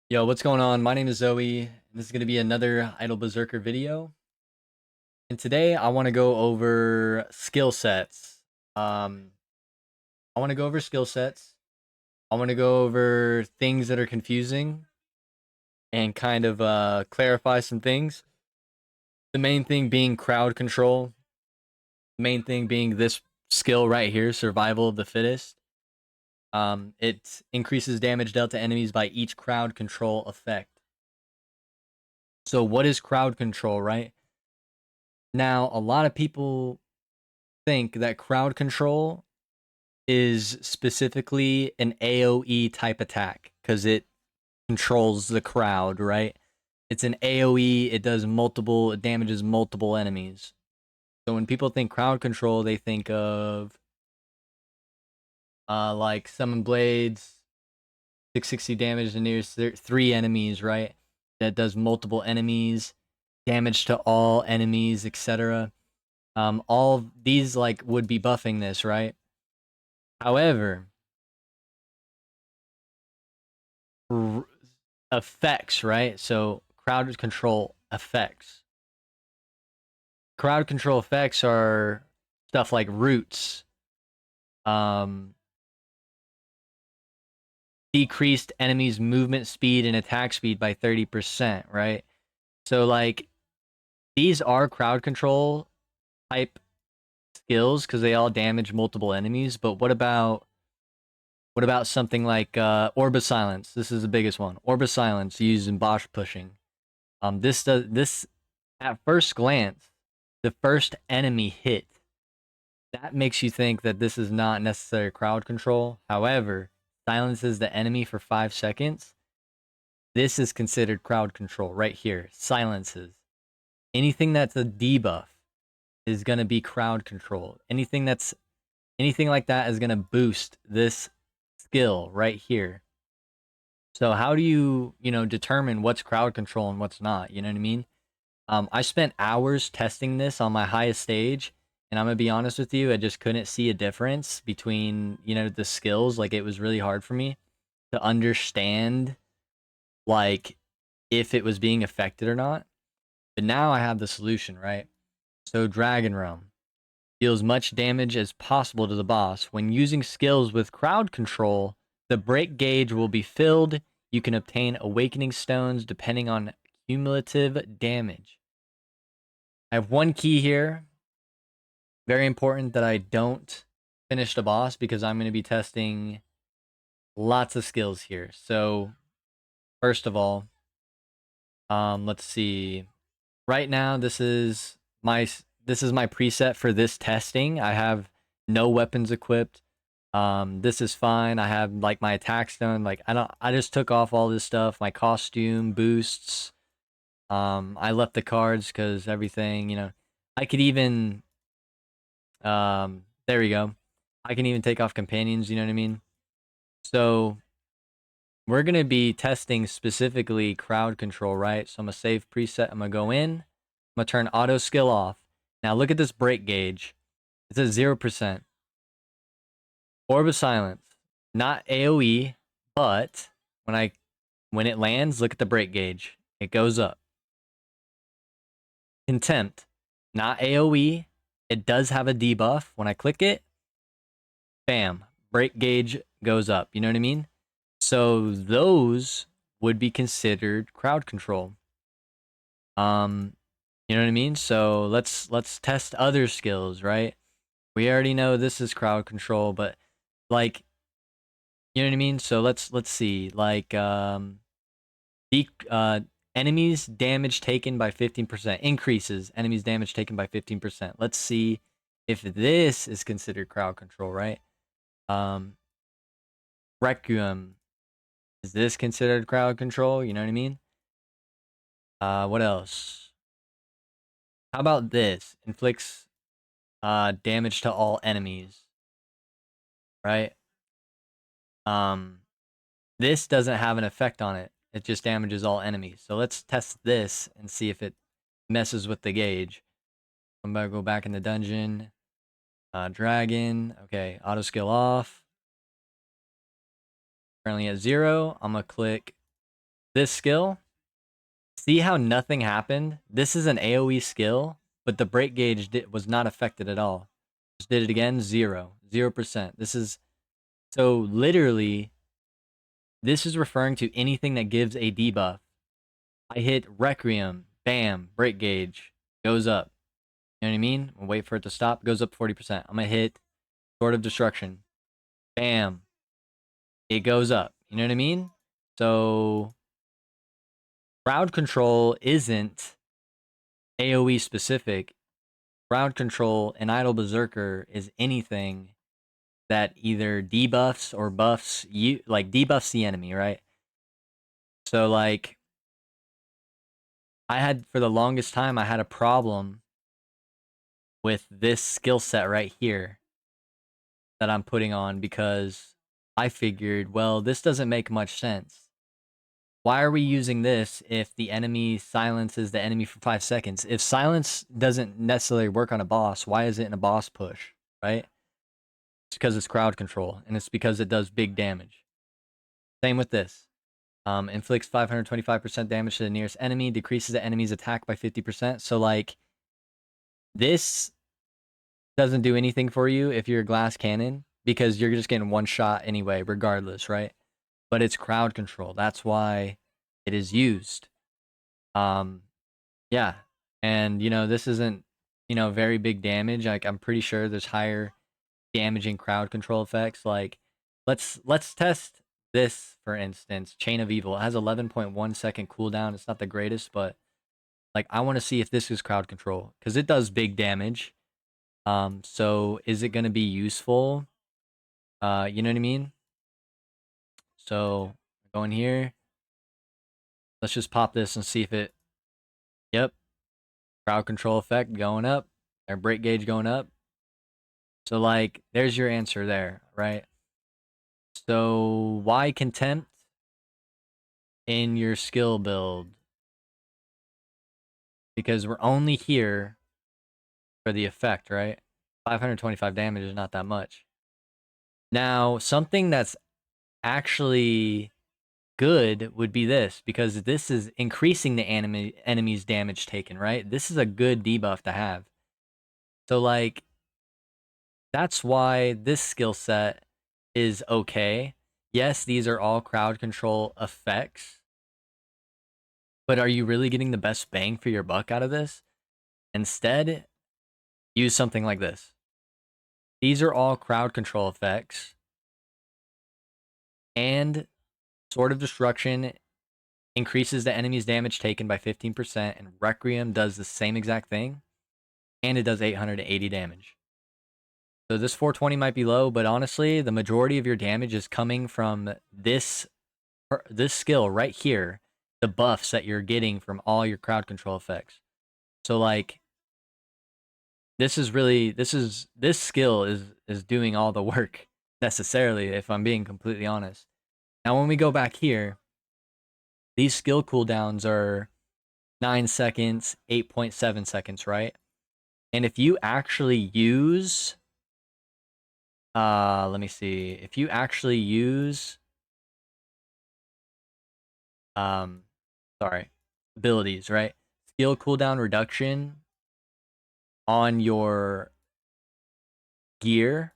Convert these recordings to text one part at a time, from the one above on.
Yo, what's going on? My name is Zoe, and this is going to be another Idle Berserker video. And today I want to go over skill sets. Um, I want to go over skill sets. I want to go over things that are confusing and kind of clarify some things. The main thing being crowd control. The main thing being this skill right here, survival of the fittest. It increases damage dealt to enemies by each crowd control effect. So what is crowd control, right? Now, a lot of people think that crowd control is specifically an AoE type attack because it controls the crowd, right? It's an AoE, it damages multiple enemies. So when people think crowd control, they think of like summon blades, 660 damage to nearest three enemies, right? That does multiple enemies, damage to all enemies, etc. All these like would be buffing this, right? However, effects, right? So crowd control effects. Crowd control effects are stuff like roots, um, decreased enemies' movement speed and attack speed by 30%, right? So like these are crowd control type skills because they all damage multiple enemies. But what about something like Orb of Silence? This is the biggest one. Orb of Silence used in boss pushing. This at first glance, the first enemy hit, that makes you think that this is not necessary crowd control. However, silences the enemy for 5 seconds. This is considered crowd control right here. Silences. Anything that's a debuff is gonna be crowd control. Anything like that is gonna boost this skill right here. So how do you determine what's crowd control and what's not? You know what I mean? I spent hours testing this on my highest stage, and I'm gonna be honest with you, I just couldn't see a difference between the skills. Like it was really hard for me to understand like if it was being affected or not. But now I have the solution, right? So Dragon Realm deals much damage as possible to the boss. When using skills with crowd control, the break gauge will be filled. You can obtain awakening stones depending on cumulative damage. I have one key here. Very important that I don't finish the boss because I'm going to be testing lots of skills here. So, first of all, let's see. Right now, this is my preset for this testing. I have no weapons equipped. This is fine. I have like my attack stone. Like I just took off all this stuff. My costume boosts. I left the cards because everything. I could even there we go. I can even take off companions, you know what I mean? So we're gonna be testing specifically crowd control, right? So I'm gonna save preset, I'm gonna go in, I'm gonna turn auto skill off. Now look at this break gauge. It says 0%. Orb of Silence. Not AoE, but when it lands, look at the break gauge. It goes up. Contempt. Not AoE. It does have a debuff. When I click it, bam, break gauge goes up. You know what I mean? So those would be considered crowd control. Um, you know what I mean? So let's test other skills, right? We already know this is crowd control, but like you know what I mean? So let's see. Like the enemies damage taken by 15% increases enemies damage taken by 15%. Let's see if this is considered crowd control, right? Um Requiem. Is this considered crowd control? You know what I mean? What else? How about this? Inflicts damage to all enemies, right? Um this doesn't have an effect on it. It just damages all enemies. So let's test this and see if it messes with the gauge. I'm about to go back in the dungeon. Dragon. Okay, auto skill off. Currently at 0. I'm gonna click this skill, see how nothing happened? This is an AoE skill, but the break gauge was not affected at all. Just did it again, 0%. This is, so literally, this is referring to anything that gives a debuff. I hit Requiem, bam, break gauge, goes up. You know what I mean? I'll wait for it to stop, goes up 40%. I'm gonna hit Sword of Destruction, bam, it goes up. You know what I mean? So, crowd control isn't AoE specific. Crowd control in Idle Berserker is anything that either debuffs or buffs you, like debuffs the enemy, right? So like I had, for the longest time, I had a problem with this skill set right here that I'm putting on because I figured, well, this doesn't make much sense. Why are we using this if the enemy silences the enemy for 5 seconds? If silence doesn't necessarily work on a boss, why is it in a boss push, right? It's because it's crowd control, and it's because it does big damage. Same with this. Inflicts 525% damage to the nearest enemy, decreases the enemy's attack by 50%. So, like, this doesn't do anything for you if you're a glass cannon, because you're just getting one shot anyway, regardless, right? But it's crowd control. That's why it is used. Yeah. And, you know, this isn't, you know, very big damage. Like, I'm pretty sure there's higher damaging crowd control effects. Like, let's test this, for instance. Chain of Evil. It has 11.1 second cooldown. It's not the greatest, but like, I want to see if this is crowd control, because it does big damage. So is it going to be useful? You know what I mean? So go in here. Let's just pop this and see if it, yep, crowd control effect going up, or break gauge going up. So like, there's your answer there, right? So why contempt in your skill build? Because we're only here for the effect, right? 525 damage is not that much. Now, something that's actually good would be this, because this is increasing the enemy's damage taken, right? This is a good debuff to have. So, like, that's why this skill set is okay. Yes, these are all crowd control effects, but are you really getting the best bang for your buck out of this? Instead, use something like this. These are all crowd control effects, and Sword of Destruction increases the enemy's damage taken by 15%, and Requiem does the same exact thing, and it does 880 damage. So this 420 might be low, but honestly, the majority of your damage is coming from this skill right here, the buffs that you're getting from all your crowd control effects. So like, this skill is doing all the work necessarily, if I'm being completely honest. Now when we go back here, these skill cooldowns are 9 seconds, 8.7 seconds, right? And if you actually use, let me see, if you actually use, sorry, abilities, right? Skill cooldown reduction on your gear,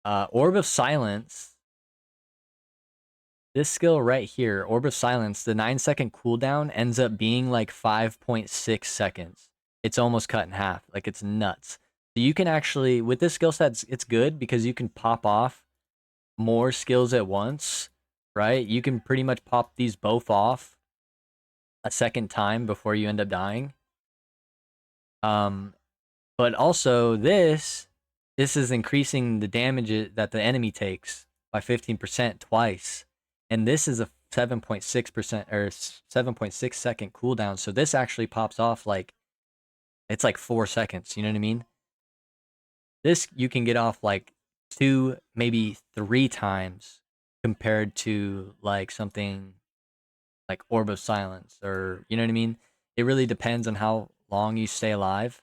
Orb of Silence, this skill right here, Orb of Silence, the 9-second cooldown ends up being like 5.6 seconds. It's almost cut in half. Like, it's nuts. So you can actually, with this skill set, it's good because you can pop off more skills at once, right? You can pretty much pop these both off a second time before you end up dying. But also this is increasing the damage that the enemy takes by 15% twice. And this is a 7.6% or 7.6 second cooldown. So this actually pops off like, it's like 4 seconds. You know what I mean? This you can get off like 2, maybe 3 times compared to like something like Orb of Silence, or you know what I mean? It really depends on how long you stay alive.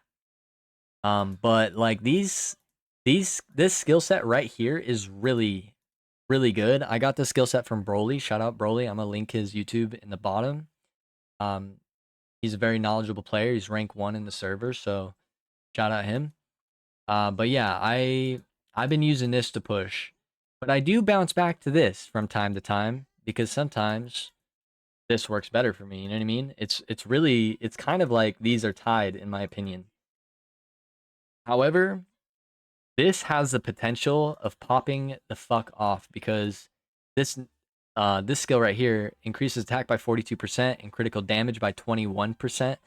But like this skill set right here is really really good. I got the skill set from Broly. Shout out Broly. I'm gonna link his YouTube in the bottom. Um, he's a very knowledgeable player. He's rank 1 in the server, so shout out him. But yeah, I've been using this to push, but I do bounce back to this from time to time because sometimes this works better for me. You know what I mean? It's kind of like these are tied in my opinion. However, this has the potential of popping the fuck off because this this skill right here increases attack by 42% and critical damage by 21%.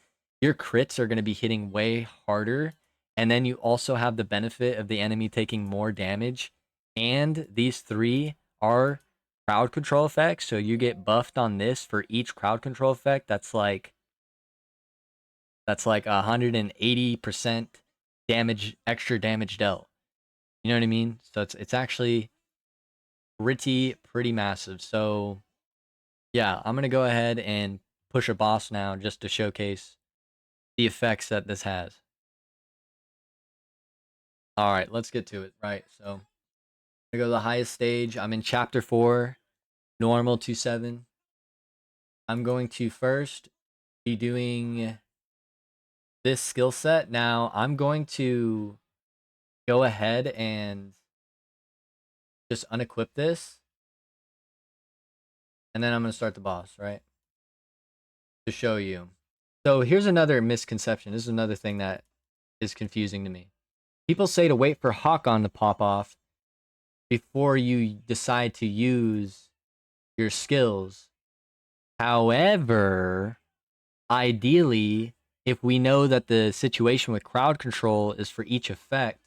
Your crits are going to be hitting way harder, and then you also have the benefit of the enemy taking more damage, and these three are crowd control effects, so you get buffed on this for each crowd control effect. That's like 180% damage, extra damage dealt. You know what I mean? So it's actually pretty massive. So yeah, I'm gonna go ahead and push a boss now just to showcase the effects that this has. All right, let's get to it. Right, so I'm gonna go to the highest stage. I'm in chapter 4, normal 2-7. I'm going to first be doing this skill set. Now I'm going to go ahead and just unequip this, and then I'm gonna start the boss, right? To show you. So here's another misconception. This is another thing that is confusing to me. People say to wait for Hakon to pop off before you decide to use your skills. However, ideally, if we know that the situation with crowd control is for each effect,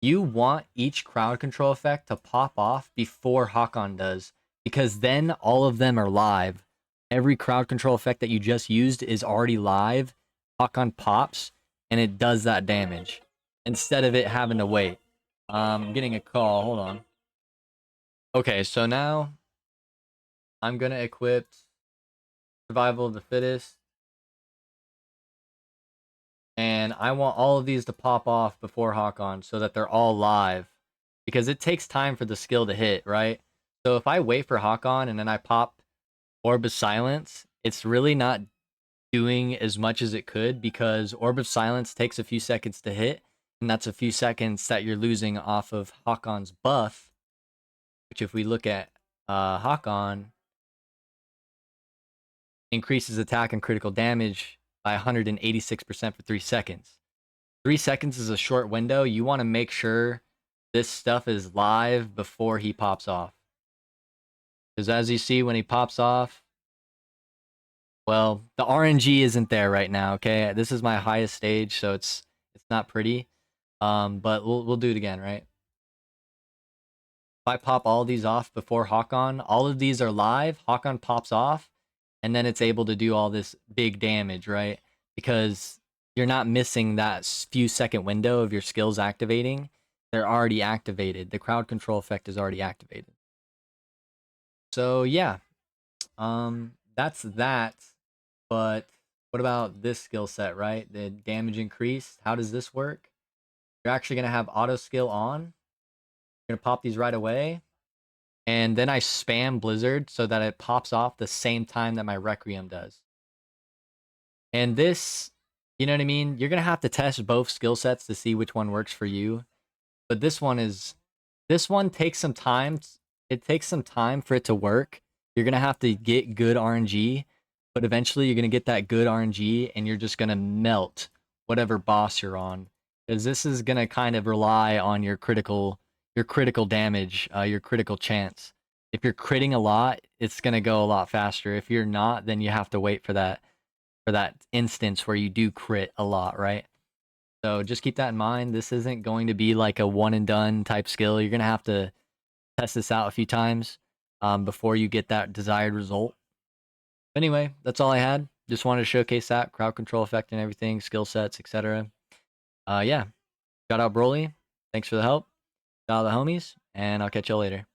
you want each crowd control effect to pop off before Hakon does, because then all of them are live. Every crowd control effect that you just used is already live. Hakon pops, and it does that damage instead of it having to wait. I'm getting a call. Hold on. Okay, so now I'm gonna equip Survival of the Fittest, and I want all of these to pop off before Hakon so that they're all live, because it takes time for the skill to hit, right? So if I wait for Hakon and then I pop Orb of Silence, it's really not doing as much as it could because Orb of Silence takes a few seconds to hit, and that's a few seconds that you're losing off of Hakon's buff, which if we look at Hakon, increases attack and critical damage by 186% for 3 seconds. 3 seconds is a short window. You want to make sure this stuff is live before he pops off. Because as you see, when he pops off, well, the RNG isn't there right now, okay? This is my highest stage, so it's not pretty. But we'll do it again, right? If I pop all these off before Hakon, all of these are live. Hakon pops off, and then it's able to do all this big damage, right? Because you're not missing that few second window of your skills activating. They're already activated. The crowd control effect is already activated. So yeah, that's that. But what about this skill set, right? The damage increase. How does this work? You're actually gonna have auto skill on. You're gonna pop these right away. And then I spam Blizzard so that it pops off the same time that my Requiem does. And this, you know what I mean? You're going to have to test both skill sets to see which one works for you. But this one takes some time. It takes some time for it to work. You're going to have to get good RNG, but eventually you're going to get that good RNG and you're just going to melt whatever boss you're on. Because this is going to kind of rely on your critical damage, your critical chance. If you're critting a lot, it's going to go a lot faster. If you're not, then you have to wait for that instance where you do crit a lot, right? So just keep that in mind. This isn't going to be like a one and done type skill. You're going to have to test this out a few times before you get that desired result. Anyway, that's all I had. Just wanted to showcase that crowd control effect and everything, skill sets, etc. Yeah. Shout out Broly. Thanks for the help. Shout out the homies, and I'll catch y'all later.